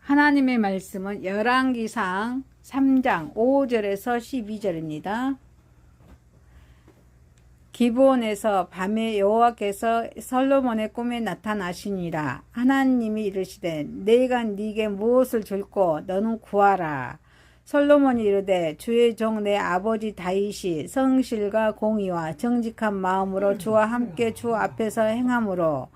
하나님의 말씀은 열왕기상 3장 5절에서 12절입니다. 기브온에서 밤에 여호와께서 솔로몬의 꿈에 나타나시니라. 하나님이 이르시되 내가 네게 무엇을 줄꼬 너는 구하라. 솔로몬이 이르되 주의 종 내 아버지 다윗이 성실과 공의와 정직한 마음으로 주와 함께 주 앞에서 행함으로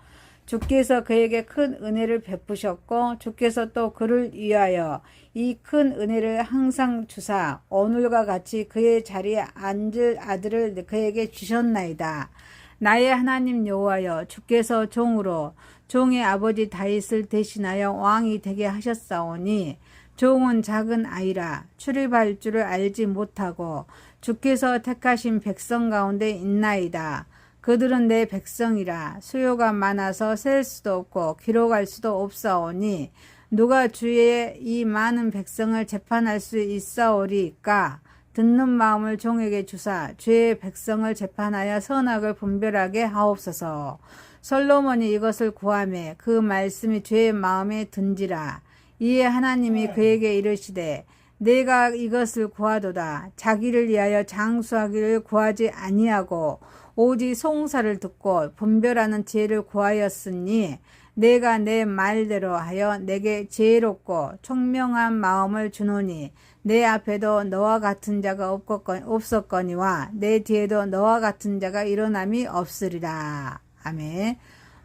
주께서 그에게 큰 은혜를 베푸셨고 주께서 또 그를 위하여 이 큰 은혜를 항상 주사 오늘과 같이 그의 자리에 앉을 아들을 그에게 주셨나이다. 나의 하나님 여호와여, 주께서 종으로 종의 아버지 다윗을 대신하여 왕이 되게 하셨사오니 종은 작은 아이라 출입할 줄을 알지 못하고 주께서 택하신 백성 가운데 있나이다. 그들은 내 백성이라 수요가 많아서 셀 수도 없고 기록할 수도 없사오니 누가 주의 이 많은 백성을 재판할 수 있사오리까? 듣는 마음을 종에게 주사 주의 백성을 재판하여 선악을 분별하게 하옵소서. 솔로몬이 이것을 구하매 그 말씀이 주의 마음에 든지라. 이에 하나님이 그에게 이르시되 내가 이것을 구하도다. 자기를 위하여 장수하기를 구하지 아니하고 오직 송사를 듣고 분별하는 지혜를 구하였으니 내가 내 말대로 하여 내게 지혜롭고 총명한 마음을 주노니 내 앞에도 너와 같은 자가 없었거니와 내 뒤에도 너와 같은 자가 일어남이 없으리라. 아멘.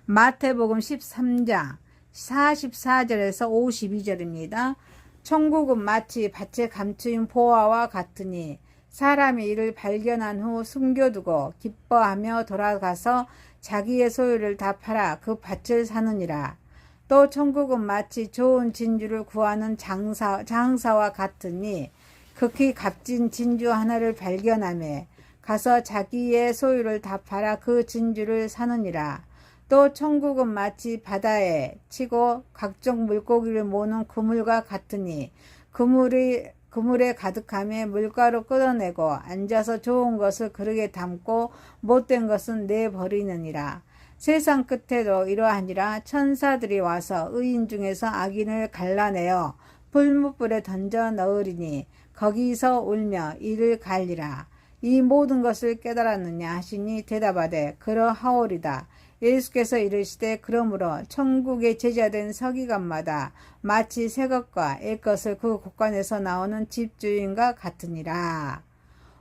마태복음 13장 44절에서 52절입니다. 천국은 마치 밭에 감추인 보화와 같으니 사람이 이를 발견한 후 숨겨두고 기뻐하며 돌아가서 자기의 소유를 다 팔아 그 밭을 사느니라. 또 천국은 마치 좋은 진주를 구하는 장사와 같으니 극히 값진 진주 하나를 발견하며 가서 자기의 소유를 다 팔아 그 진주를 사느니라. 또 천국은 마치 바다에 치고 각종 물고기를 모는 그물과 같으니 그물에 가득함에 물가로 끌어내고 앉아서 좋은 것을 그릇에 담고 못된 것은 내버리느니라. 세상 끝에도 이러하니라. 천사들이 와서 의인 중에서 악인을 갈라내어 불못불에 던져 넣으리니 거기서 울며 이를 갈리라. 이 모든 것을 깨달았느냐 하시니 대답하되 그러하오리다. 예수께서 이르시되 그러므로 천국의 제자된 서기관마다 마치 새 것과 옛 것을 그 곳간에서 나오는 집주인과 같으니라.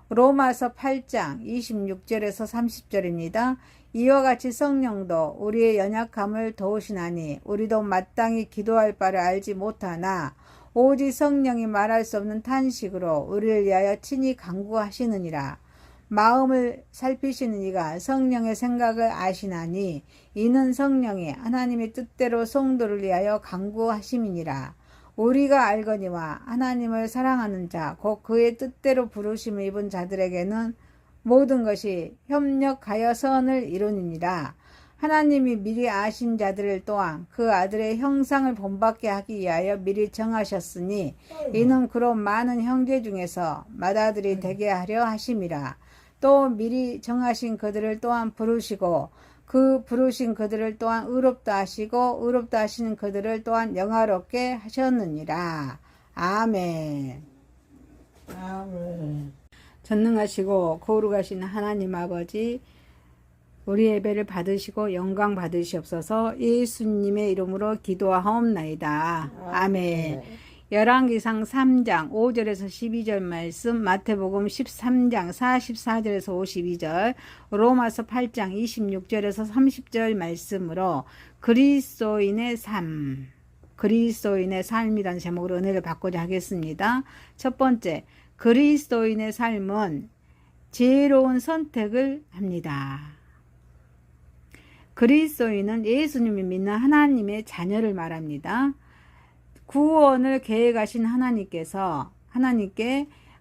로마서 8장 26절에서 30절입니다. 이와 같이 성령도 우리의 연약함을 도우시나니 우리도 마땅히 기도할 바를 알지 못하나 오직 성령이 말할 수 없는 탄식으로 우리를 위하여 친히 간구하시느니라. 마음을 살피시는 이가 성령의 생각을 아시나니 이는 성령이 하나님의 뜻대로 성도를 위하여 간구하심이니라. 우리가 알거니와 하나님을 사랑하는 자 곧 그의 뜻대로 부르심을 입은 자들에게는 모든 것이 협력하여 선을 이루니라. 하나님이 미리 아신 자들을 또한 그 아들의 형상을 본받게 하기 위하여 미리 정하셨으니 이는 그로 많은 형제 중에서 맏아들이 되게 하려 하심이라. 또 미리 정하신 그들을 또한 부르시고 그 부르신 그들을 또한 의롭다 하시고 의롭다 하시는 그들을 또한 영화롭게 하셨느니라. 아멘. 아멘. 전능하시고 거룩하신 하나님 아버지, 우리 예배를 받으시고 영광 받으시옵소서. 예수님의 이름으로 기도하옵나이다. 아멘. 열왕기상 3장 5절에서 12절 말씀, 마태복음 13장 44절에서 52절, 로마서 8장 26절에서 30절 말씀으로 그리스도인의 삶이라는 제목으로 은혜를 받고자 하겠습니다. 첫 번째, 그리스도인의 삶은 지혜로운 선택을 합니다. 그리스도인은 예수님을 믿는 하나님의 자녀를 말합니다. 구원을 계획하신 하나님께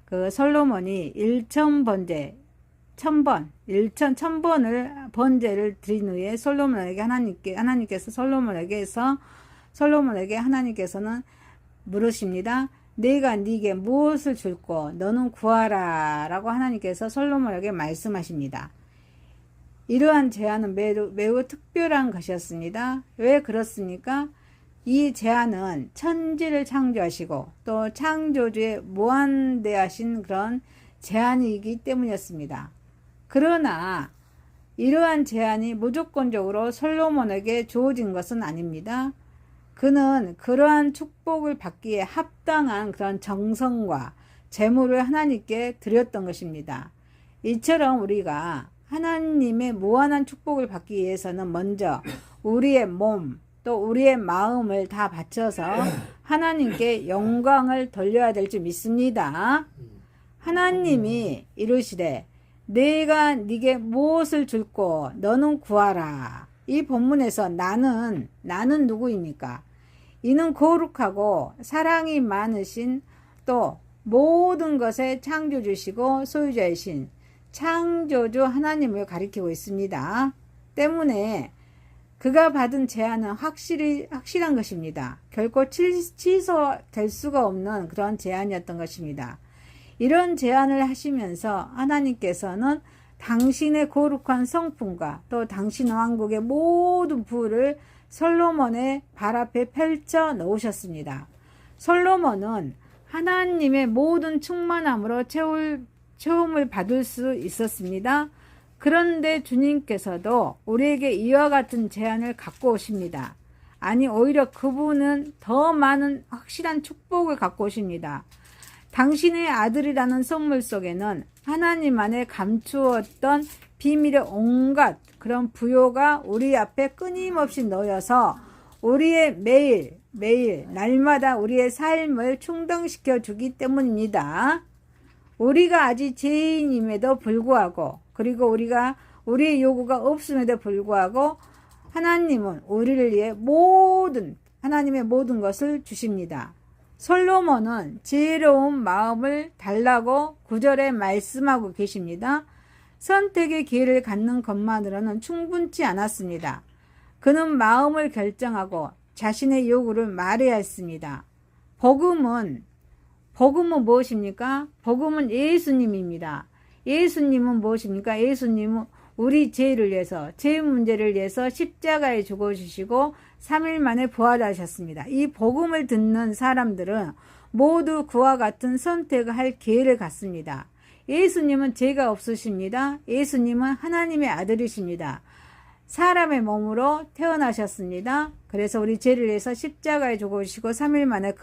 그 솔로몬이 1000번을 번제를 드린 후에 솔로몬에게 하나님께서는 물으십니다. 내가 네게 무엇을 줄꼬 너는 구하라 라고 하나님께서 솔로몬에게 말씀하십니다. 이러한 제안은 매우 특별한 것이었습니다. 왜 그렇습니까? 이 제안은 천지를 창조하시고 또 창조주의 무한대하신 그런 제안이기 때문이었습니다. 그러나 이러한 제안이 무조건적으로 솔로몬에게 주어진 것은 아닙니다. 그는 그러한 축복을 받기에 합당한 그런 정성과 재물을 하나님께 드렸던 것입니다. 이처럼 우리가 하나님의 무한한 축복을 받기 위해서는 먼저 우리의 몸, 또 우리의 마음을 다 바쳐서 하나님께 영광을 돌려야 될 줄 믿습니다. 하나님이 이르시되 내가 네게 무엇을 줄꼬 너는 구하라. 이 본문에서 나는 누구입니까? 이는 거룩하고 사랑이 많으신 또 모든 것의 창조주시고 소유자이신 창조주 하나님을 가리키고 있습니다. 때문에 그가 받은 제안은 확실한 것입니다. 결코 취소될 수가 없는 그런 제안이었던 것입니다. 이런 제안을 하시면서 하나님께서는 당신의 거룩한 성품과 또 당신 왕국의 모든 부를 솔로몬의 발 앞에 펼쳐 놓으셨습니다. 솔로몬은 하나님의 모든 충만함으로 채움을 받을 수 있었습니다. 그런데 주님께서도 우리에게 이와 같은 제안을 갖고 오십니다. 아니, 오히려 그분은 더 많은 확실한 축복을 갖고 오십니다. 당신의 아들이라는 선물 속에는 하나님 안에 감추었던 비밀의 온갖 그런 부요가 우리 앞에 끊임없이 놓여서 우리의 매일 날마다 우리의 삶을 충당시켜 주기 때문입니다. 우리가 아직 죄인임에도 불구하고, 그리고 우리의 요구가 없음에도 불구하고 하나님은 우리를 위해 하나님의 모든 것을 주십니다. 솔로몬은 지혜로운 마음을 달라고 9절에 말씀하고 계십니다. 선택의 기회를 갖는 것만으로는 충분치 않았습니다. 그는 마음을 결정하고 자신의 요구를 말해야 했습니다. 복음은 무엇입니까? 복음은 예수님입니다. 예수님은 무엇입니까? 예수님은 우리 죄를 위해서, 죄 문제를 위해서 십자가에 죽어주시고 3일 만에 부활하셨습니다. 이 복음을 듣는 사람들은 모두 그와 같은 선택을 할 기회를 갖습니다. 예수님은 죄가 없으십니다. 예수님은 하나님의 아들이십니다. 사람의 몸으로 태어나셨습니다. 그래서 우리 죄를 위해서 십자가에 죽어주시고 3일 만에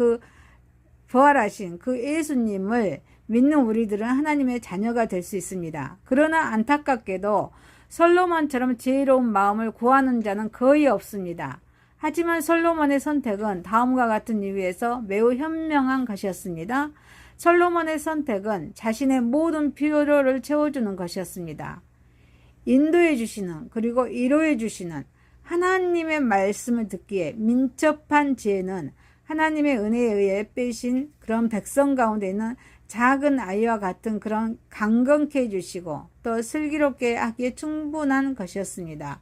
부활하신 그 예수님을 믿는 우리들은 하나님의 자녀가 될 수 있습니다. 그러나 안타깝게도 솔로몬처럼 지혜로운 마음을 구하는 자는 거의 없습니다. 하지만 솔로몬의 선택은 다음과 같은 이유에서 매우 현명한 것이었습니다. 솔로몬의 선택은 자신의 모든 필요를 채워주는 것이었습니다. 인도해 주시는, 그리고 이루해 주시는 하나님의 말씀을 듣기에 민첩한 지혜는 하나님의 은혜에 의해 빼신 그런 백성 가운데 있는 작은 아이와 같은 그런 강건케 해주시고 또 슬기롭게 하기에 충분한 것이었습니다.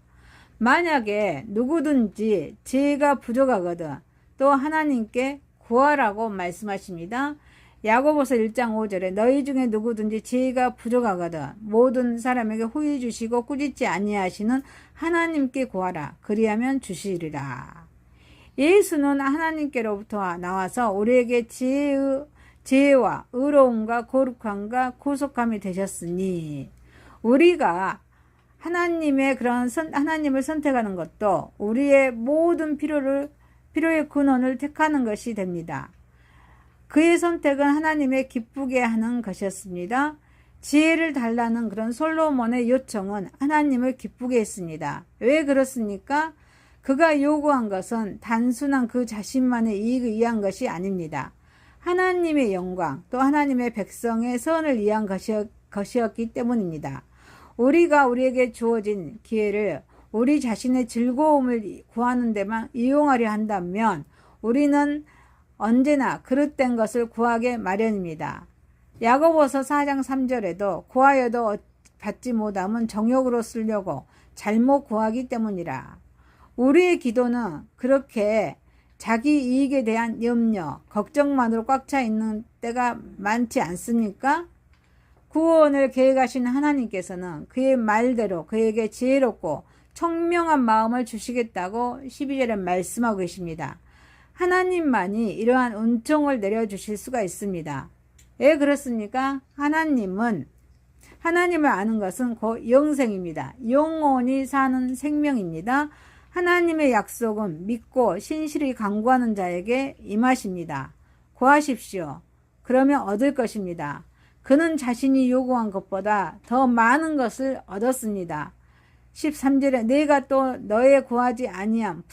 만약에 누구든지 지혜가 부족하거든 또 하나님께 구하라고 말씀하십니다. 야고보서 1장 5절에 너희 중에 누구든지 지혜가 부족하거든 모든 사람에게 후히 주시고 꾸짖지 아니하시는 하나님께 구하라. 그리하면 주시리라. 예수는 하나님께로부터 나와서 우리에게 지혜와 의로움과 거룩함과 구속함이 되셨으니 우리가 하나님을 선택하는 것도 우리의 모든 필요의 근원을 택하는 것이 됩니다. 그의 선택은 하나님의 기쁘게 하는 것이었습니다. 지혜를 달라는 그런 솔로몬의 요청은 하나님을 기쁘게 했습니다. 왜 그렇습니까? 그가 요구한 것은 단순한 그 자신만의 이익을 위한 것이 아닙니다. 하나님의 영광 또 하나님의 백성의 선을 위한 것이었기 때문입니다. 우리가 우리에게 주어진 기회를 우리 자신의 즐거움을 구하는 데만 이용하려 한다면 우리는 언제나 그릇된 것을 구하게 마련입니다. 야고보서 4장 3절에도 구하여도 받지 못함은 정욕으로 쓰려고 잘못 구하기 때문이라. 우리의 기도는 그렇게 자기 이익에 대한 염려, 걱정만으로 꽉 차 있는 때가 많지 않습니까? 구원을 계획하신 하나님께서는 그의 말대로 그에게 지혜롭고 청명한 마음을 주시겠다고 12절에 말씀하고 계십니다. 하나님만이 이러한 은총을 내려주실 수가 있습니다. 왜 그렇습니까? 하나님을 아는 것은 곧 영생입니다. 영원히 사는 생명입니다. 하나님의 약속은 믿고 신실히 간구하는 자에게 임하십니다. 구하십시오. 그러면 얻을 것입니다. 그는 자신이 요구한 것보다 더 많은 것을 얻었습니다. 13절에 내가 또 너의 구하지 아니한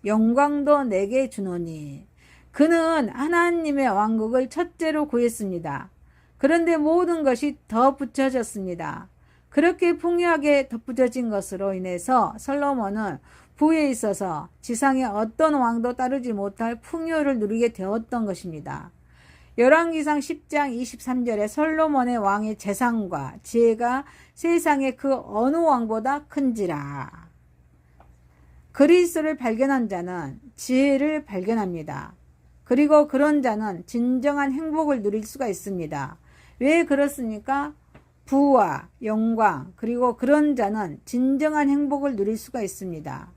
영광도 내게 주노니. 그는 하나님의 왕국을 첫째로 구했습니다. 그런데 모든 것이 덧붙여졌습니다. 그렇게 풍요하게 덧붙여진 것으로 인해서 솔로몬은 부에 있어서 지상의 어떤 왕도 따르지 못할 풍요를 누리게 되었던 것입니다. 열왕기상 10장 23절에 솔로몬의 왕의 재산과 지혜가 세상의 그 어느 왕보다 큰지라. 그리스도를 발견한 자는 지혜를 발견합니다. 그리고 그런 자는 진정한 행복을 누릴 수가 있습니다. 왜 그렇습니까? 부와 영광, 그리고 그런 자는 진정한 행복을 누릴 수가 있습니다.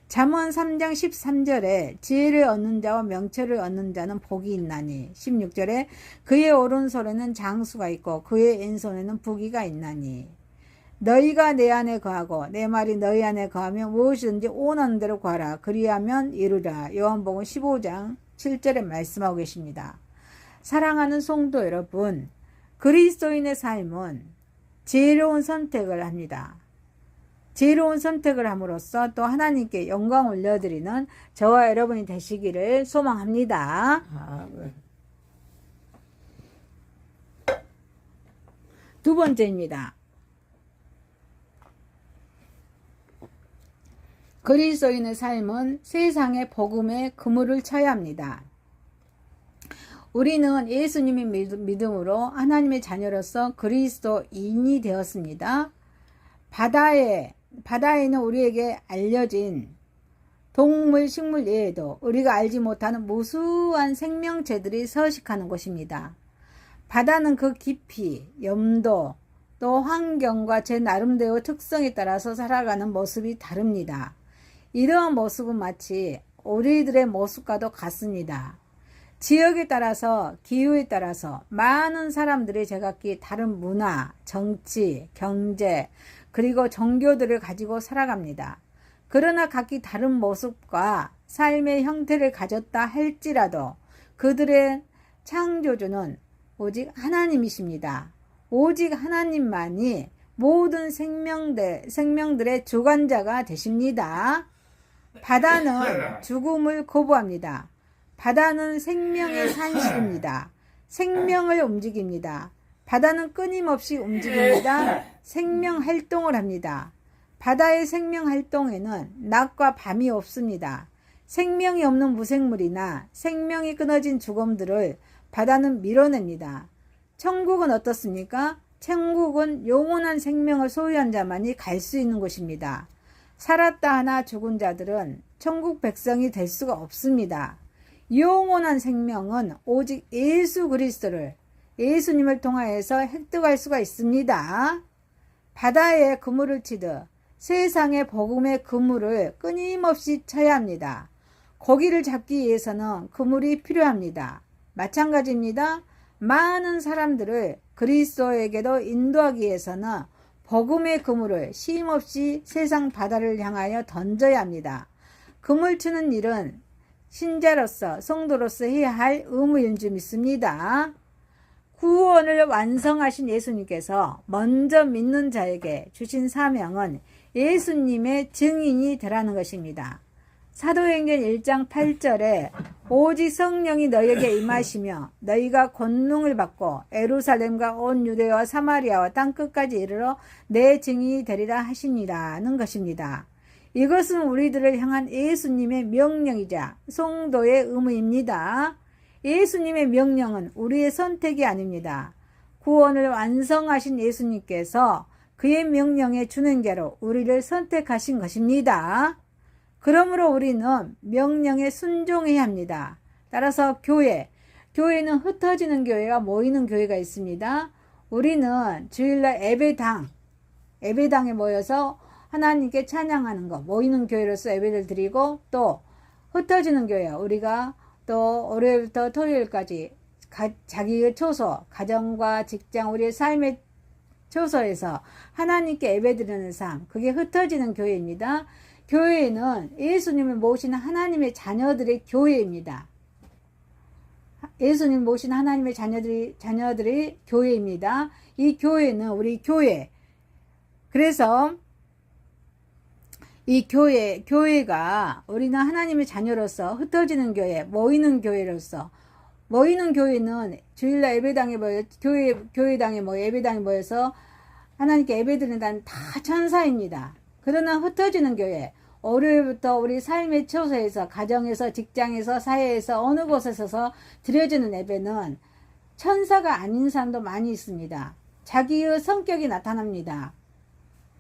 잠언 3장 13절에 지혜를 얻는 자와 명철을 얻는 자는 복이 있나니. 16절에 그의 오른손에는 장수가 있고 그의 왼손에는 부귀가 있나니. 너희가 내 안에 거하고 내 말이 너희 안에 거하면 무엇이든지 원하는 대로 구하라. 그리하면 이루라. 요한복음 15장 7절에 말씀하고 계십니다. 사랑하는 성도 여러분, 그리스도인의 삶은 지혜로운 선택을 합니다. 지혜로운 선택을 함으로써 또 하나님께 영광 올려드리는 저와 여러분이 되시기를 소망합니다. 두 번째입니다. 그리스도인의 삶은 세상의 복음에 그물을 쳐야 합니다. 우리는 예수님의 믿음으로 하나님의 자녀로서 그리스도인이 되었습니다. 바다에는 우리에게 알려진 동물, 식물 외에도 우리가 알지 못하는 무수한 생명체들이 서식하는 곳입니다. 바다는 그 깊이, 염도, 또 환경과 제 나름대로 특성에 따라서 살아가는 모습이 다릅니다. 이러한 모습은 마치 우리들의 모습과도 같습니다. 지역에 따라서, 기후에 따라서 많은 사람들이 제각기 다른 문화, 정치, 경제, 그리고 종교들을 가지고 살아갑니다. 그러나 각기 다른 모습과 삶의 형태를 가졌다 할지라도 그들의 창조주는 오직 하나님이십니다. 오직 하나님만이 모든 생명들의 주관자가 되십니다. 바다는 죽음을 거부합니다. 바다는 생명의 산실입니다. 생명을 움직입니다. 바다는 끊임없이 움직입니다. 생명 활동을 합니다. 바다의 생명 활동에는 낮과 밤이 없습니다. 생명이 없는 무생물이나 생명이 끊어진 죽음들을 바다는 밀어냅니다. 천국은 어떻습니까? 천국은 영원한 생명을 소유한 자만이 갈 수 있는 곳입니다. 살았다 하나 죽은 자들은 천국 백성이 될 수가 없습니다. 영원한 생명은 오직 예수 그리스도를, 예수님을 통하여서 획득할 수가 있습니다. 바다에 그물을 치듯 세상의 복음의 그물을 끊임없이 쳐야 합니다. 고기를 잡기 위해서는 그물이 필요합니다. 마찬가지입니다. 많은 사람들을 그리스도에게도 인도하기 위해서는 복음의 그물을 쉼없이 세상 바다를 향하여 던져야 합니다. 그물 치는 일은 신자로서, 성도로서 해야 할 의무인 줄 믿습니다. 구원을 완성하신 예수님께서 먼저 믿는 자에게 주신 사명은 예수님의 증인이 되라는 것입니다. 사도행전 1장 8절에 오직 성령이 너희에게 임하시며 너희가 권능을 받고 예루살렘과 온 유대와 사마리아와 땅끝까지 이르러 내 증인이 되리라 하시니라는 것입니다. 이것은 우리들을 향한 예수님의 명령이자 성도의 의무입니다. 예수님의 명령은 우리의 선택이 아닙니다. 구원을 완성하신 예수님께서 그의 명령의 준행자로 우리를 선택하신 것입니다. 그러므로 우리는 명령에 순종해야 합니다. 따라서 교회는 흩어지는 교회와 모이는 교회가 있습니다. 우리는 주일날 예배당에 모여서 하나님께 찬양하는 것, 모이는 교회로서 예배를 드리고 또 흩어지는 교회, 우리가 또 월요일부터 토요일까지 자기의 초소, 가정과 직장, 우리의 삶의 초소에서 하나님께 예배드리는 삶, 그게 흩어지는 교회입니다. 교회는 예수님을 모시는 하나님의 자녀들의 교회입니다. 예수님 모시는 하나님의 자녀들의 교회입니다. 이 교회는 우리 교회. 그래서 이 교회가 우리는 하나님의 자녀로서 흩어지는 교회, 모이는 교회로서, 모이는 교회는 주일날 예배당에 모여, 교회당에 모여, 예배당에 모여서 하나님께 예배드린다는 다 천사입니다. 그러나 흩어지는 교회, 월요일부터 우리 삶의 초소에서, 가정에서, 직장에서, 사회에서, 어느 곳에서 드려지는 예배는 천사가 아닌 사람도 많이 있습니다. 자기의 성격이 나타납니다.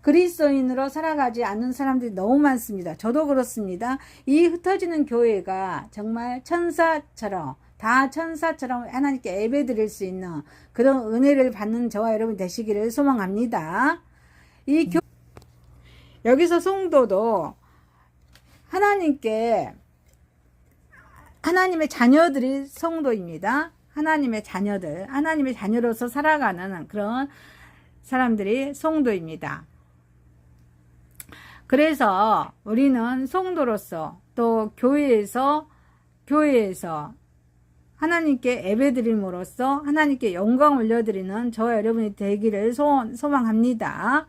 그리스도인으로 살아가지 않는 사람들이 너무 많습니다. 저도 그렇습니다. 이 흩어지는 교회가 정말 천사처럼, 다 천사처럼 하나님께 예배 드릴 수 있는 그런 은혜를 받는 저와 여러분 되시기를 소망합니다. 여기서 성도도 하나님의 자녀들이 성도입니다. 하나님의 자녀들, 하나님의 자녀로서 살아가는 그런 사람들이 성도입니다. 그래서 우리는 성도로서 또 교회에서 하나님께 예배드림으로써 하나님께 영광 올려드리는 저와 여러분이 되기를 소망합니다.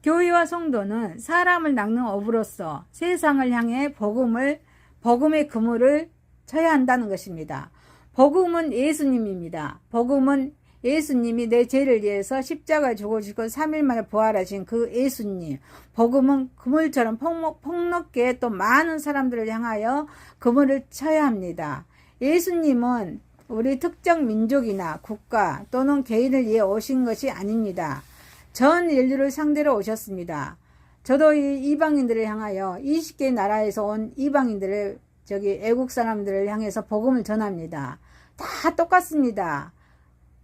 교회와 성도는 사람을 낚는 어부로서 세상을 향해 복음의 그물을 쳐야 한다는 것입니다. 복음은 예수님입니다. 복음은 예수님이 내 죄를 위해서 십자가에 죽어주시고 3일 만에 부활하신 그 예수님. 복음은 그물처럼 폭넓게 또 많은 사람들을 향하여 그물을 쳐야 합니다. 예수님은 우리 특정 민족이나 국가 또는 개인을 위해 오신 것이 아닙니다. 전 인류를 상대로 오셨습니다. 저도 이 이방인들을 향하여 20개 나라에서 온 이방인들을 애국 사람들을 향해서 복음을 전합니다. 다 똑같습니다.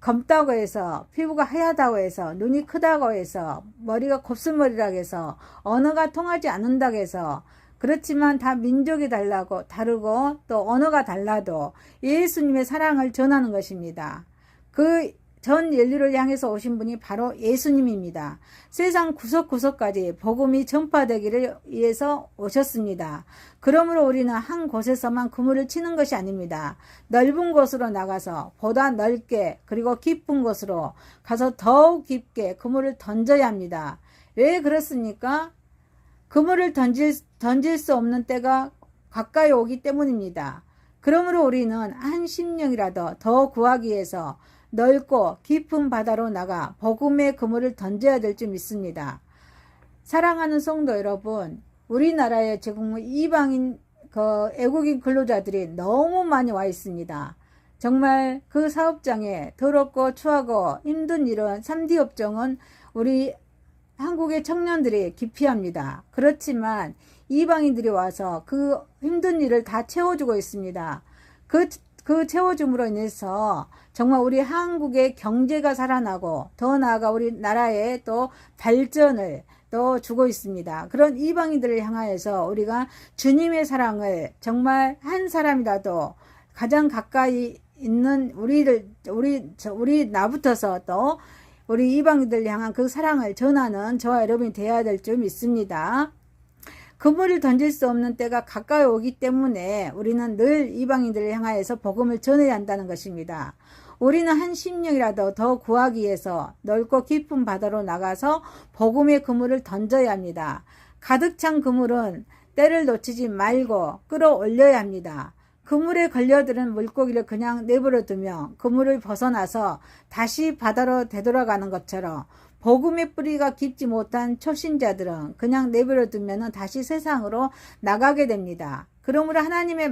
검다고 해서, 피부가 하얗다고 해서, 눈이 크다고 해서, 머리가 곱슬머리라고 해서, 언어가 통하지 않는다고 해서, 그렇지만 다 민족이 다르고 또 언어가 달라도 예수님의 사랑을 전하는 것입니다. 그 전 인류를 향해서 오신 분이 바로 예수님입니다. 세상 구석구석까지 복음이 전파되기를 위해서 오셨습니다. 그러므로 우리는 한 곳에서만 그물을 치는 것이 아닙니다. 넓은 곳으로 나가서 보다 넓게 그리고 깊은 곳으로 가서 더욱 깊게 그물을 던져야 합니다. 왜 그렇습니까? 그물을 던질 수 없는 때가 가까이 오기 때문입니다. 그러므로 우리는 한 심령이라도 더 구하기 위해서 넓고 깊은 바다로 나가 복음의 그물을 던져야 될 줄 믿습니다. 사랑하는 성도 여러분, 우리나라에 지금 이방인 애국인 근로자들이 너무 많이 와 있습니다. 정말 그 사업장에 더럽고 추하고 힘든 일은 3D 업종은 우리 한국의 청년들이 기피합니다. 그렇지만 이방인들이 와서 그 힘든 일을 다 채워주고 있습니다. 그 채워줌으로 인해서 정말 우리 한국의 경제가 살아나고 더 나아가 우리나라의 또 발전을 또 주고 있습니다. 그런 이방인들을 향하여서 우리가 주님의 사랑을 정말 한 사람이라도 가장 가까이 있는 우리 나부터서 또 우리 이방인들 향한 그 사랑을 전하는 저와 여러분이 되어야 될 줄 믿습니다. 그물을 던질 수 없는 때가 가까이 오기 때문에 우리는 늘 이방인들을 향하여서 복음을 전해야 한다는 것입니다. 우리는 한 심령이라도 더 구하기 위해서 넓고 깊은 바다로 나가서 복음의 그물을 던져야 합니다. 가득 찬 그물은 때를 놓치지 말고 끌어올려야 합니다. 그물에 걸려드는 물고기를 그냥 내버려 두면 그물을 벗어나서 다시 바다로 되돌아가는 것처럼 복음의 뿌리가 깊지 못한 초신자들은 그냥 내버려 두면 다시 세상으로 나가게 됩니다. 그러므로 하나님의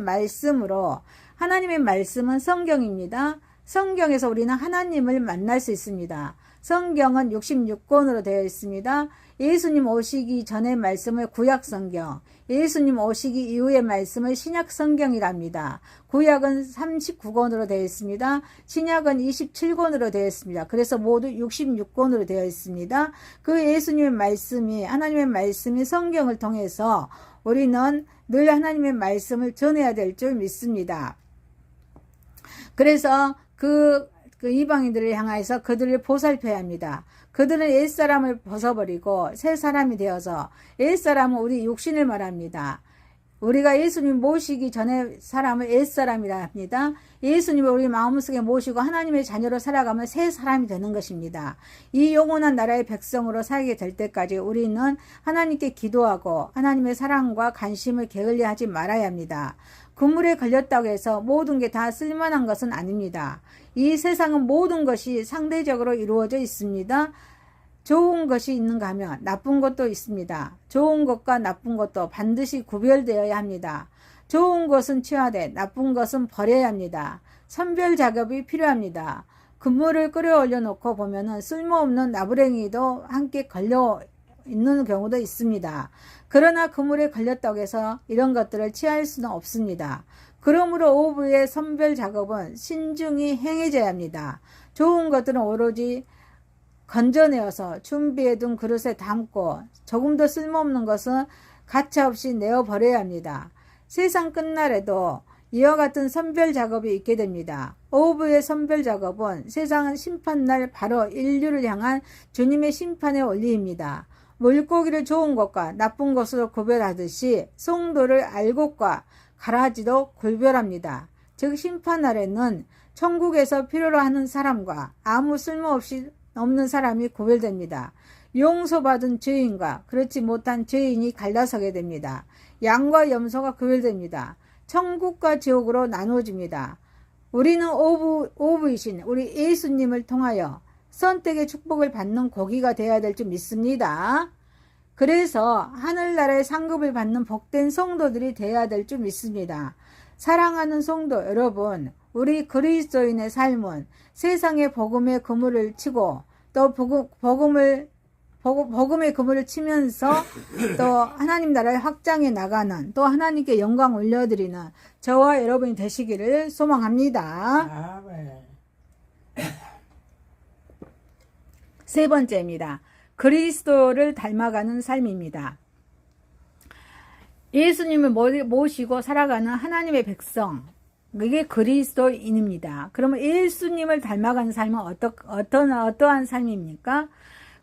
말씀은 성경입니다. 성경에서 우리는 하나님을 만날 수 있습니다. 성경은 66권으로 되어 있습니다. 예수님 오시기 전의 말씀을 구약성경, 예수님 오시기 이후의 말씀을 신약성경이랍니다. 구약은 39권으로 되어 있습니다. 신약은 27권으로 되어 있습니다. 그래서 모두 66권으로 되어 있습니다. 그 예수님의 말씀이, 하나님의 말씀이 성경을 통해서 우리는 늘 하나님의 말씀을 전해야 될 줄 믿습니다. 그래서 그 이방인들을 향해서 그들을 보살펴야 합니다. 그들은 옛사람을 벗어버리고 새 사람이 되어서, 옛사람은 우리 육신을 말합니다. 우리가 예수님 모시기 전에 사람을 옛사람이라 합니다. 예수님을 우리 마음속에 모시고 하나님의 자녀로 살아가면 새 사람이 되는 것입니다. 이 영원한 나라의 백성으로 살게 될 때까지 우리는 하나님께 기도하고 하나님의 사랑과 관심을 게을리하지 말아야 합니다. 그물에 걸렸다고 해서 모든 게 다 쓸만한 것은 아닙니다. 이 세상은 모든 것이 상대적으로 이루어져 있습니다. 좋은 것이 있는가 하면 나쁜 것도 있습니다. 좋은 것과 나쁜 것도 반드시 구별되어야 합니다. 좋은 것은 취하되 나쁜 것은 버려야 합니다. 선별 작업이 필요합니다. 그물을 끌어올려 놓고 보면은 쓸모없는 나부랭이도 함께 걸려 있는 경우도 있습니다. 그러나 그물에 걸렸다고 해서 이런 것들을 취할 수는 없습니다. 그러므로 오후의 선별 작업은 신중히 행해져야 합니다. 좋은 것들은 오로지 건져내어서 준비해둔 그릇에 담고 조금도 쓸모없는 것은 가차없이 내어버려야 합니다. 세상 끝날에도 이와 같은 선별 작업이 있게 됩니다. 오후의 선별 작업은 세상은 심판날 바로 인류를 향한 주님의 심판의 원리입니다. 물고기를 좋은 것과 나쁜 것으로 구별하듯이 성도를 알곡과 가라지도 구별합니다. 즉 심판날에는 천국에서 필요로 하는 사람과 아무 쓸모없이 없는 사람이 구별됩니다. 용서받은 죄인과 그렇지 못한 죄인이 갈라서게 됩니다. 양과 염소가 구별됩니다. 천국과 지옥으로 나누어집니다. 우리는 오부이신 우리 예수님을 통하여 선택의 축복을 받는 고기가 되어야 될 줄 믿습니다. 그래서 하늘나라의 상급을 받는 복된 성도들이 되어야 될 줄 믿습니다. 사랑하는 성도 여러분, 우리 그리스도인의 삶은 세상의 복음의 그물을 치고 또 복음의 그물을 치면서 또 하나님 나라의 확장해 나가는, 또 하나님께 영광 올려드리는 저와 여러분이 되시기를 소망합니다. 세 번째입니다. 그리스도를 닮아가는 삶입니다. 예수님을 모시고 살아가는 하나님의 백성, 그게 그리스도인입니다. 그러면 예수님을 닮아가는 삶은 어떠한 삶입니까?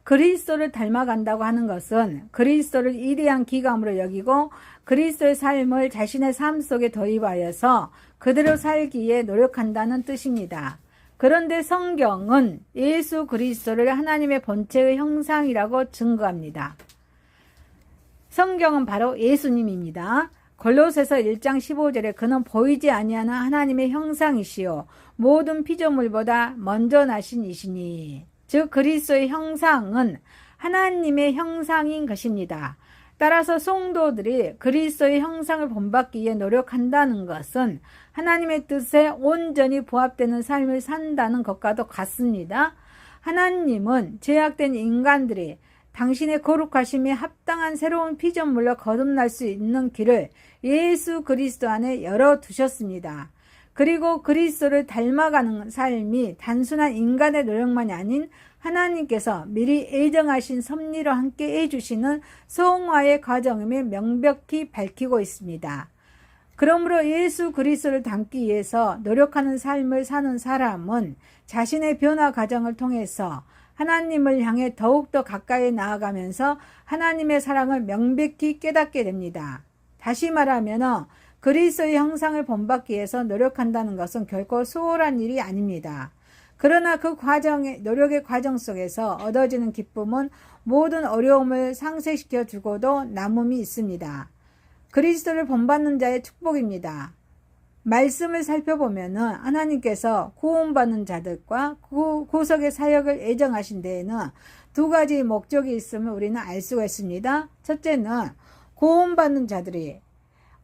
그리스도를 닮아간다고 하는 것은 그리스도를 위대한 기감으로 여기고 그리스도의 삶을 자신의 삶 속에 도입하여서 그대로 살기에 노력한다는 뜻입니다. 그런데 성경은 예수 그리스도를 하나님의 본체의 형상이라고 증거합니다. 성경은 바로 예수님입니다. 골로새서 1장 15절에 그는 보이지 아니하는 하나님의 형상이시요 모든 피조물보다 먼저 나신 이시니, 즉 그리스도의 형상은 하나님의 형상인 것입니다. 따라서 성도들이 그리스도의 형상을 본받기 위해 노력한다는 것은 하나님의 뜻에 온전히 부합되는 삶을 산다는 것과도 같습니다. 하나님은 죄악된 인간들이 당신의 거룩하심에 합당한 새로운 피조물로 거듭날 수 있는 길을 예수 그리스도 안에 열어두셨습니다. 그리고 그리스도를 닮아가는 삶이 단순한 인간의 노력만이 아닌 하나님께서 미리 예정하신 섭리로 함께 해주시는 성화의 과정임을 명백히 밝히고 있습니다. 그러므로 예수 그리스도를 닮기 위해서 노력하는 삶을 사는 사람은 자신의 변화 과정을 통해서 하나님을 향해 더욱더 가까이 나아가면서 하나님의 사랑을 명백히 깨닫게 됩니다. 다시 말하면 그리스도의 형상을 본받기 위해서 노력한다는 것은 결코 수월한 일이 아닙니다. 그러나 그 노력의 과정 속에서 얻어지는 기쁨은 모든 어려움을 상쇄시켜 주고도 남음이 있습니다. 그리스도를 본받는 자의 축복입니다. 말씀을 살펴보면 하나님께서 구원받는 자들과 구속의 사역을 예정하신 데에는 두 가지 목적이 있음을 우리는 알 수가 있습니다. 첫째는 구원받는 자들이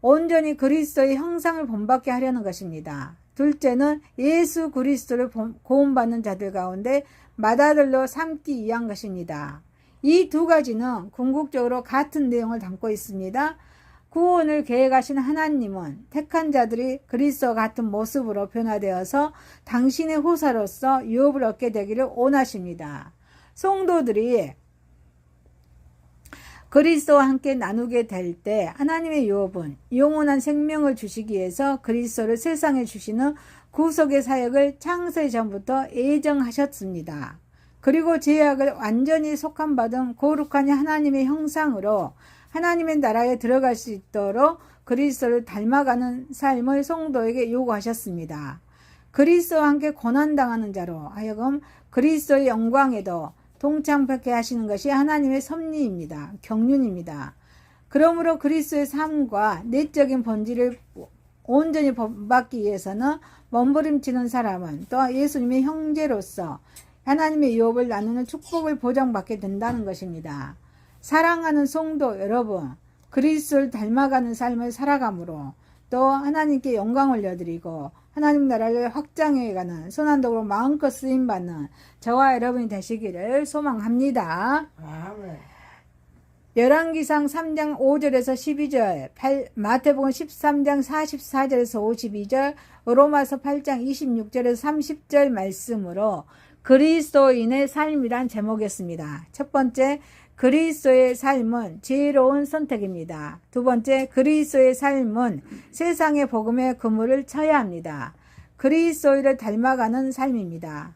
온전히 그리스도의 형상을 본받게 하려는 것입니다. 둘째는 예수 그리스도를 구원받는 자들 가운데 맏아들로 삼기 위한 것입니다. 이 두 가지는 궁극적으로 같은 내용을 담고 있습니다. 구원을 계획하신 하나님은 택한 자들이 그리스도와 같은 모습으로 변화되어서 당신의 후사로서 유업을 얻게 되기를 원하십니다. 성도들이 그리스도와 함께 나누게 될 때 하나님의 유업은 영원한 생명을 주시기 위해서 그리스도를 세상에 주시는 구속의 사역을 창세 전부터 예정하셨습니다. 그리고 죄악을 완전히 속함받은 거룩한 하나님의 형상으로 하나님의 나라에 들어갈 수 있도록 그리스도를 닮아가는 삶을 성도에게 요구하셨습니다. 그리스도와 함께 고난당하는 자로 하여금 그리스도의 영광에도 동참하게 하시는 것이 하나님의 섭리입니다. 경륜입니다. 그러므로 그리스도의 삶과 내적인 본질을 온전히 본받기 위해서는 몸부림치는 사람은 또 예수님의 형제로서 하나님의 유업을 나누는 축복을 보장받게 된다는 것입니다. 사랑하는 성도 여러분, 그리스도를 닮아가는 삶을 살아감으로 또 하나님께 영광 올려드리고 하나님 나라를 확장해가는 선한독으로 마음껏 쓰임받는 저와 여러분이 되시기를 소망합니다. 아멘. 열왕기상 3장 5절에서 12절, 마태복음 13장 44절에서 52절, 로마서 8장 26절에서 30절 말씀으로 그리스도인의 삶이란 제목이었습니다. 첫 번째, 그리스도의 삶은 지혜로운 선택입니다. 두 번째, 그리스도의 삶은 세상의 복음의 그물을 쳐야 합니다. 그리스도를 닮아가는 삶입니다.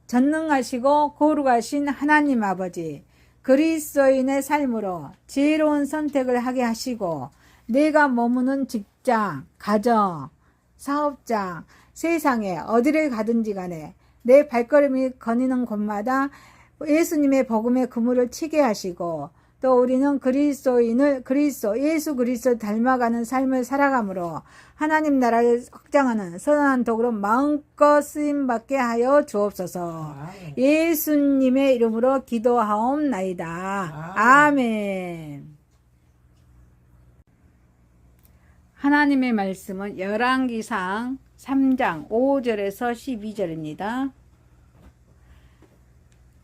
전능하시고 거룩하신 하나님 아버지, 그리스도인의 삶으로 지혜로운 선택을 하게 하시고 내가 머무는 직장, 가정, 사업장, 세상에 어디를 가든지 간에 내 발걸음이 거니는 곳마다 예수님의 복음의 그물을 치게 하시고 또 우리는 예수 그리스도를 닮아가는 삶을 살아감으로 하나님 나라를 확장하는 선한 도구로 마음껏 쓰임받게 하여 주옵소서. 예수님의 이름으로 기도하옵나이다. 아멘. 하나님의 말씀은 열왕기상 3장 5절에서 12절입니다.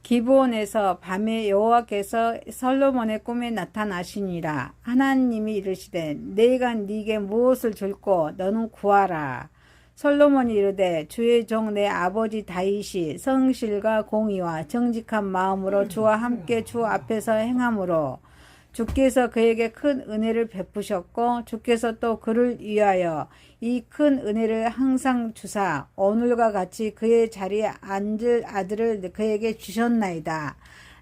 기브온에서 밤에 여호와께서 솔로몬의 꿈에 나타나시니라. 하나님이 이르시되 내가 네게 무엇을 줄꼬 너는 구하라. 솔로몬이 이르되 주의 종 내 아버지 다윗이 성실과 공의와 정직한 마음으로 주와 함께 주 앞에서 행함으로 주께서 그에게 큰 은혜를 베푸셨고 주께서 또 그를 위하여 이 큰 은혜를 항상 주사 오늘과 같이 그의 자리에 앉을 아들을 그에게 주셨나이다.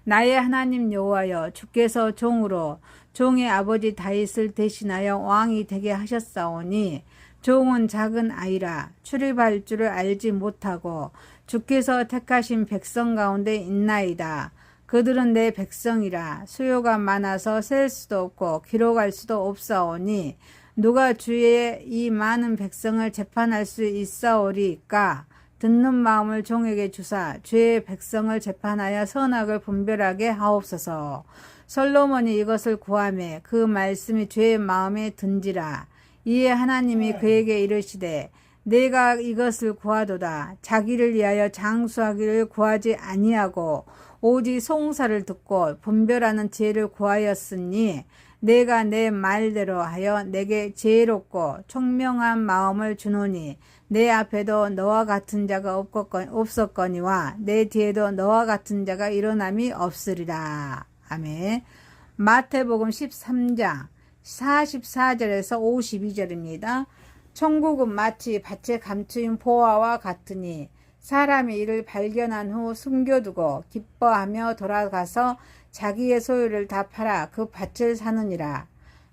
나의 하나님 여호와여, 주께서 종으로 종의 아버지 다윗을 대신하여 왕이 되게 하셨사오니 종은 작은 아이라 출입할 줄을 알지 못하고 주께서 택하신 백성 가운데 있나이다. 그들은 내 백성이라 수요가 많아서 셀 수도 없고 기록할 수도 없사오니 누가 주의 이 많은 백성을 재판할 수 있사오리까? 듣는 마음을 종에게 주사 주의 백성을 재판하여 선악을 분별하게 하옵소서. 솔로몬이 이것을 구하매 그 말씀이 주의 마음에 든지라. 이에 하나님이 그에게 이르시되 내가 이것을 구하도다. 자기를 위하여 장수하기를 구하지 아니하고 오직 송사를 듣고 분별하는 지혜를 구하였으니 내가 내 말대로 하여 내게 지혜롭고 총명한 마음을 주노니 내 앞에도 너와 같은 자가 없었거니와 내 뒤에도 너와 같은 자가 일어남이 없으리라. 아멘. 마태복음 13장 44절에서 52절입니다. 천국은 마치 밭에 감추인 보화와 같으니 사람이 이를 발견한 후 숨겨두고 기뻐하며 돌아가서 자기의 소유를 다 팔아 그 밭을 사느니라.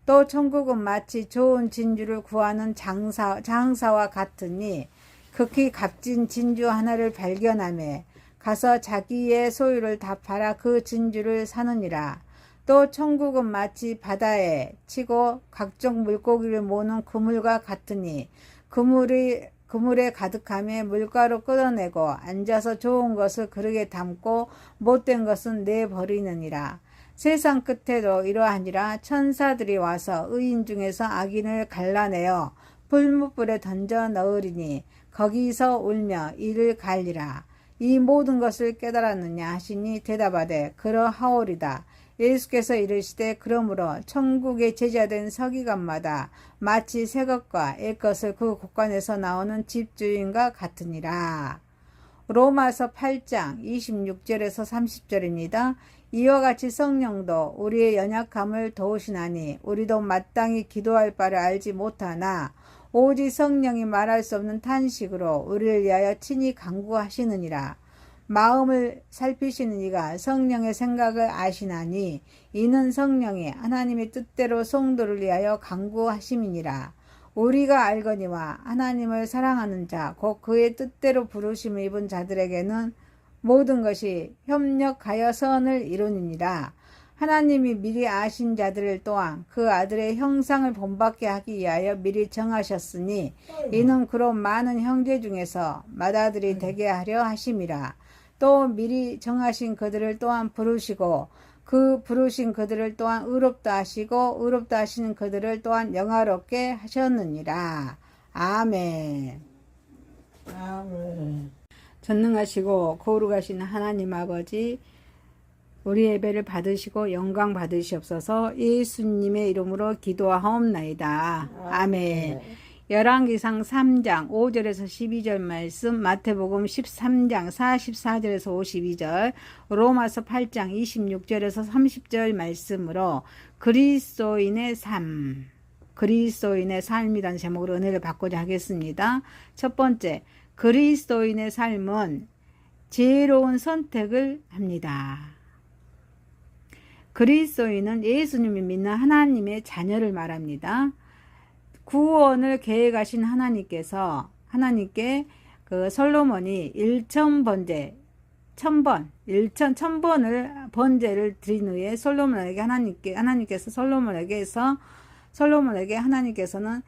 또 천국은 마치 좋은 진주를 구하는 장사와 같으니 극히 값진 진주 하나를 발견하며 가서 자기의 소유를 다 팔아 그 진주를 사느니라. 또 천국은 마치 바다에 치고 각종 물고기를 모는 그물과 같으니 그물에 가득하며 물가로 끌어내고 앉아서 좋은 것을 그릇에 담고 못된 것은 내버리느니라. 세상 끝에도 이러하니라. 천사들이 와서 의인 중에서 악인을 갈라내어 불못불에 던져 넣으리니 거기서 울며 이를 갈리라. 이 모든 것을 깨달았느냐 하시니 대답하되 그러하오리다. 예수께서 이르시되 그러므로 천국에 제자된 서기관마다 마치 새 것과 옛 것을 그 곳간에서 나오는 집주인과 같으니라. 로마서 8장 26절에서 30절입니다. 이와 같이 성령도 우리의 연약함을 도우시나니 우리도 마땅히 기도할 바를 알지 못하나 오직 성령이 말할 수 없는 탄식으로 우리를 위하여 친히 간구하시느니라. 마음을 살피시는 이가 성령의 생각을 아시나니 이는 성령이 하나님의 뜻대로 성도를 위하여 간구하심이니라. 우리가 알거니와 하나님을 사랑하는 자 곧 그의 뜻대로 부르심을 입은 자들에게는 모든 것이 협력하여 선을 이루니라. 하나님이 미리 아신 자들을 또한 그 아들의 형상을 본받게 하기 위하여 미리 정하셨으니 이는 그로 많은 형제 중에서 맏아들이 되게 하려 하심이라. 또 미리 정하신 그들을 또한 부르시고 그 부르신 그들을 또한 의롭다 하시고 의롭다 하시는 그들을 또한 영화롭게 하셨느니라. 아멘. 아멘. 전능하시고 거룩하신 하나님 아버지, 우리 예배를 받으시고 영광 받으시옵소서. 예수님의 이름으로 기도하옵나이다. 아멘. 열왕기상 3장 5절에서 12절 말씀, 마태복음 13장 44절에서 52절, 로마서 8장 26절에서 30절 말씀으로 그리스도인의 삶, 그리스도인의 삶이라는 제목으로 은혜를 받고자 하겠습니다. 첫 번째, 그리스도인의 삶은 지혜로운 선택을 합니다. 그리스도인은 예수님이 믿는 하나님의 자녀를 말합니다. 구원을 계획하신 하나님께 그 솔로몬이 1000번을 번제를 드린 후에 솔로몬에게 하나님께서는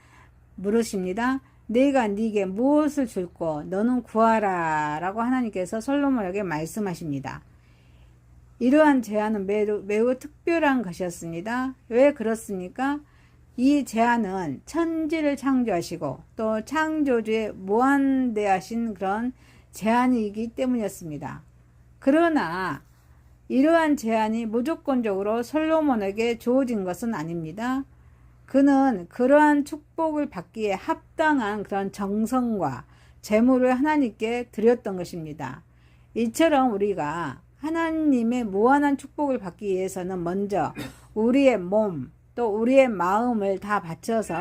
물으십니다. 내가 네게 무엇을 줄고 너는 구하라 라고 하나님께서 솔로몬에게 말씀하십니다. 이러한 제안은 매우 특별한 것이었습니다. 왜 그렇습니까? 이 제안은 천지를 창조하시고 또 창조주의 무한대하신 그런 제안이기 때문이었습니다. 그러나 이러한 제안이 무조건적으로 솔로몬에게 주어진 것은 아닙니다. 그는 그러한 축복을 받기에 합당한 그런 정성과 재물을 하나님께 드렸던 것입니다. 이처럼 우리가 하나님의 무한한 축복을 받기 위해서는 먼저 우리의 몸, 또 우리의 마음을 다 바쳐서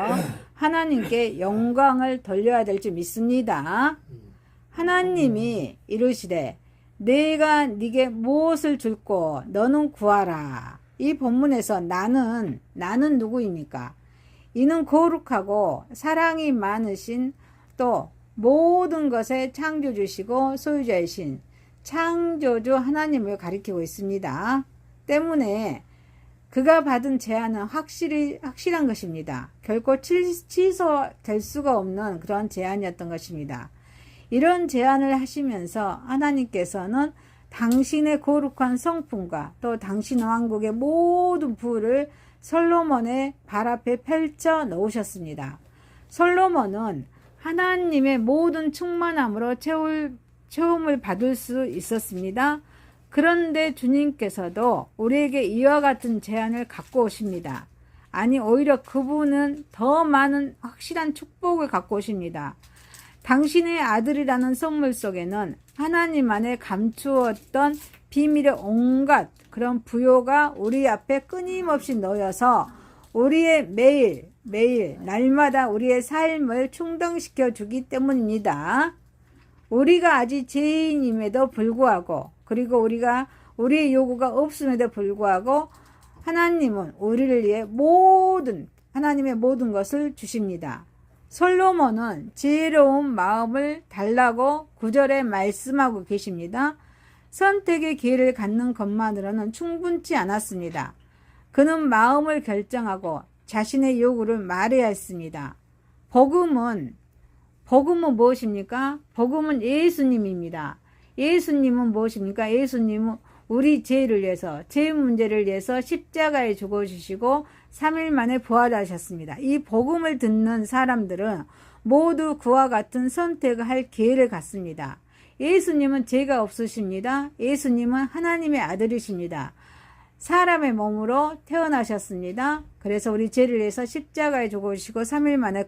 하나님께 영광을 돌려야 될 줄 믿습니다. 하나님이 이르시되 내가 네게 무엇을 줄고 너는 구하라. 이 본문에서 나는 누구입니까? 이는 거룩하고 사랑이 많으신 또 모든 것의 창조주시고 소유자이신 창조주 하나님을 가리키고 있습니다. 때문에 그가 받은 제안은 확실한 것입니다. 결코 취소될 수가 없는 그런 제안이었던 것입니다. 이런 제안을 하시면서 하나님께서는 당신의 거룩한 성품과 또 당신 왕국의 모든 부를 솔로몬의 발 앞에 펼쳐 놓으셨습니다. 솔로몬은 하나님의 모든 충만함으로 채움을 받을 수 있었습니다. 그런데 주님께서도 우리에게 이와 같은 제안을 갖고 오십니다. 아니, 오히려 그분은 더 많은 확실한 축복을 갖고 오십니다. 당신의 아들이라는 선물 속에는 하나님 안에 감추었던 비밀의 온갖 그런 부요가 우리 앞에 끊임없이 놓여서 우리의 매일 날마다 우리의 삶을 충당시켜 주기 때문입니다. 우리가 아직 죄인임에도 불구하고, 그리고 우리의 요구가 없음에도 불구하고 하나님은 우리를 위해 하나님의 모든 것을 주십니다. 솔로몬은 지혜로운 마음을 달라고 9절에 말씀하고 계십니다. 선택의 기회를 갖는 것만으로는 충분치 않았습니다. 그는 마음을 결정하고 자신의 요구를 말해야 했습니다. 복음은 무엇입니까? 복음은 예수님입니다. 예수님은 무엇입니까? 예수님은 우리 죄를 위해서, 죄 문제를 위해서 십자가에 죽어주시고 3일 만에 부활하셨습니다. 이 복음을 듣는 사람들은 모두 그와 같은 선택을 할 기회를 갖습니다. 예수님은 죄가 없으십니다. 예수님은 하나님의 아들이십니다. 사람의 몸으로 태어나셨습니다. 그래서 우리 죄를 위해서 십자가에 죽어주시고 3일 만에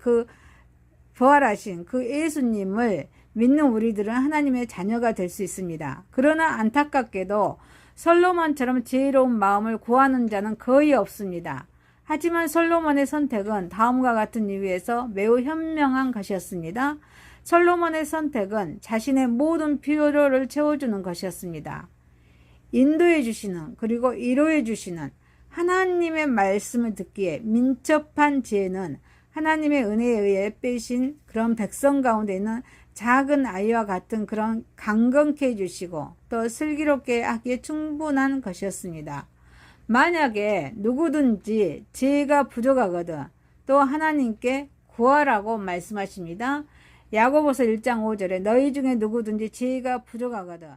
부활하신 그 예수님을 믿는 우리들은 하나님의 자녀가 될 수 있습니다. 그러나 안타깝게도 솔로몬처럼 지혜로운 마음을 구하는 자는 거의 없습니다. 하지만 솔로몬의 선택은 다음과 같은 이유에서 매우 현명한 것이었습니다. 솔로몬의 선택은 자신의 모든 필요를 채워주는 것이었습니다. 인도해 주시는 그리고 위로해 주시는 하나님의 말씀을 듣기에 민첩한 지혜는 하나님의 은혜에 의해 빼신 그런 백성 가운데 있는 작은 아이와 같은 그런 강건케 해주시고 또 슬기롭게 하기에 충분한 것이었습니다. 만약에 누구든지 지혜가 부족하거든 또 하나님께 구하라고 말씀하십니다. 야고보서 1장 5절에 너희 중에 누구든지 지혜가 부족하거든